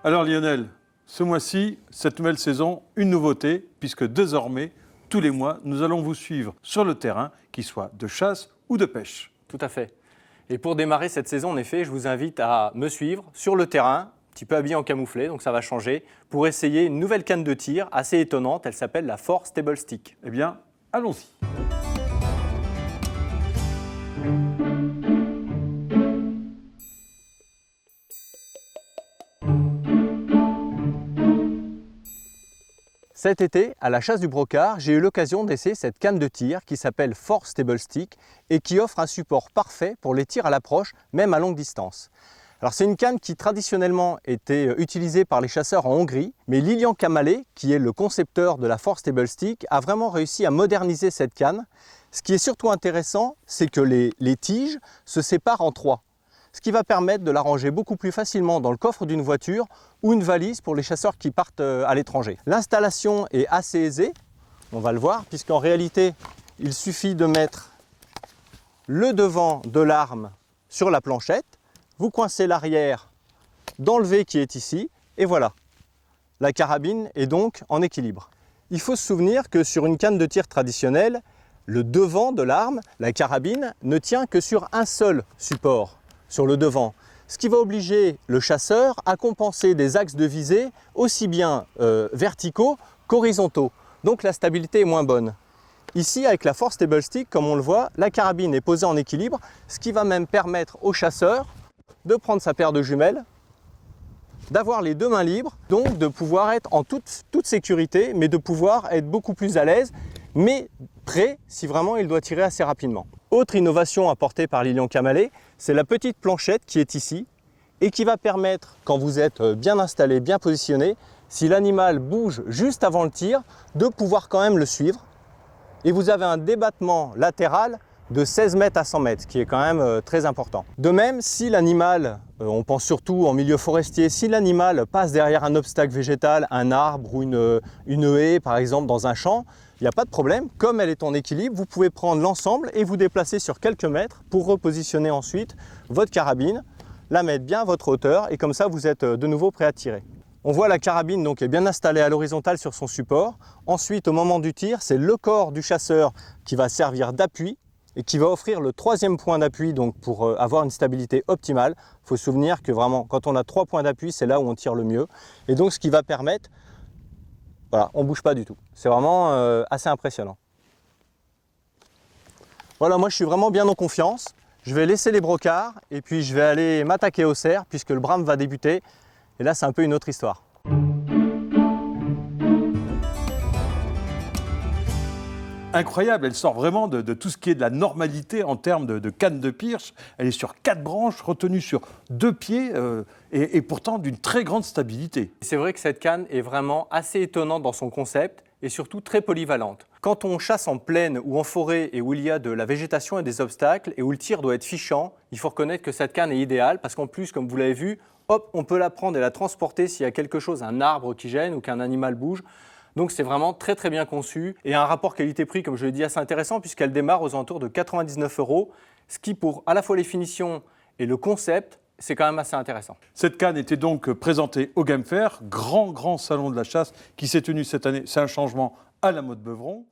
Alors Lionel, ce mois-ci, cette nouvelle saison, une nouveauté, puisque désormais, tous les mois, nous allons vous suivre sur le terrain, qu'il soit de chasse ou de pêche. Tout à fait. Et pour démarrer cette saison, en effet, je vous invite à me suivre sur le terrain, un petit peu habillé en camouflé, donc ça va changer, pour essayer une nouvelle canne de tir assez étonnante. Elle s'appelle la Force Stable Stick. Eh bien, allons-y. Cet été, à la chasse du brocard, j'ai eu l'occasion d'essayer cette canne de tir qui s'appelle Force Stable Stick et qui offre un support parfait pour les tirs à l'approche, même à longue distance. Alors c'est une canne qui traditionnellement était utilisée par les chasseurs en Hongrie, mais Lilian Kamalé, qui est le concepteur de la Force Stable Stick, a vraiment réussi à moderniser cette canne. Ce qui est surtout intéressant, c'est que les tiges se séparent en trois, ce qui va permettre de la ranger beaucoup plus facilement dans le coffre d'une voiture ou une valise pour les chasseurs qui partent à l'étranger. L'installation est assez aisée, on va le voir, puisqu'en réalité, il suffit de mettre le devant de l'arme sur la planchette, vous coincez l'arrière dans le V qui est ici, et voilà. La carabine est donc en équilibre. Il faut se souvenir que sur une canne de tir traditionnelle, le devant de l'arme, la carabine, ne tient que sur un seul support, sur le devant. Ce qui va obliger le chasseur à compenser des axes de visée aussi bien verticaux qu'horizontaux. Donc la stabilité est moins bonne. Ici, avec la Force Stable Stick, comme on le voit, la carabine est posée en équilibre, ce qui va même permettre au chasseur de prendre sa paire de jumelles, d'avoir les deux mains libres, donc de pouvoir être en toute sécurité, mais de pouvoir être beaucoup plus à l'aise, mais prêt si vraiment il doit tirer assez rapidement. Autre innovation apportée par Lilian Kamalé, c'est la petite planchette qui est ici et qui va permettre, quand vous êtes bien installé, bien positionné, si l'animal bouge juste avant le tir, de pouvoir quand même le suivre. Et vous avez un débattement latéral de 16 mètres à 100 mètres, ce qui est quand même très important. De même, si l'animal, on pense surtout en milieu forestier, si l'animal passe derrière un obstacle végétal, un arbre ou une haie par exemple dans un champ, il n'y a pas de problème. Comme elle est en équilibre, vous pouvez prendre l'ensemble et vous déplacer sur quelques mètres pour repositionner ensuite votre carabine, la mettre bien à votre hauteur et comme ça vous êtes de nouveau prêt à tirer. On voit la carabine donc est bien installée à l'horizontale sur son support. Ensuite, au moment du tir, c'est le corps du chasseur qui va servir d'appui et qui va offrir le troisième point d'appui donc pour avoir une stabilité optimale. Il faut se souvenir que vraiment, quand on a 3 points d'appui, c'est là où on tire le mieux. Et donc, ce qui va permettre, voilà, on ne bouge pas du tout. C'est vraiment assez impressionnant. Voilà, moi je suis vraiment bien en confiance. Je vais laisser les brocards et puis je vais aller m'attaquer au cerf puisque le brame va débuter. Et là, c'est un peu une autre histoire. Incroyable, elle sort vraiment de tout ce qui est de la normalité en termes de canne de pirche. Elle est sur 4 branches, retenue sur 2 pieds et pourtant d'une très grande stabilité. C'est vrai que cette canne est vraiment assez étonnante dans son concept et surtout très polyvalente. Quand on chasse en plaine ou en forêt et où il y a de la végétation et des obstacles et où le tir doit être fichant, il faut reconnaître que cette canne est idéale parce qu'en plus, comme vous l'avez vu, hop, on peut la prendre et la transporter s'il y a quelque chose, un arbre qui gêne ou qu'un animal bouge. Donc c'est vraiment très très bien conçu et un rapport qualité-prix, comme je l'ai dit, assez intéressant puisqu'elle démarre aux alentours de 99 €, ce qui pour à la fois les finitions et le concept, c'est quand même assez intéressant. Cette canne était donc présentée au Game Fair, grand salon de la chasse qui s'est tenu cette année. C'est un changement à la mode Beuvron.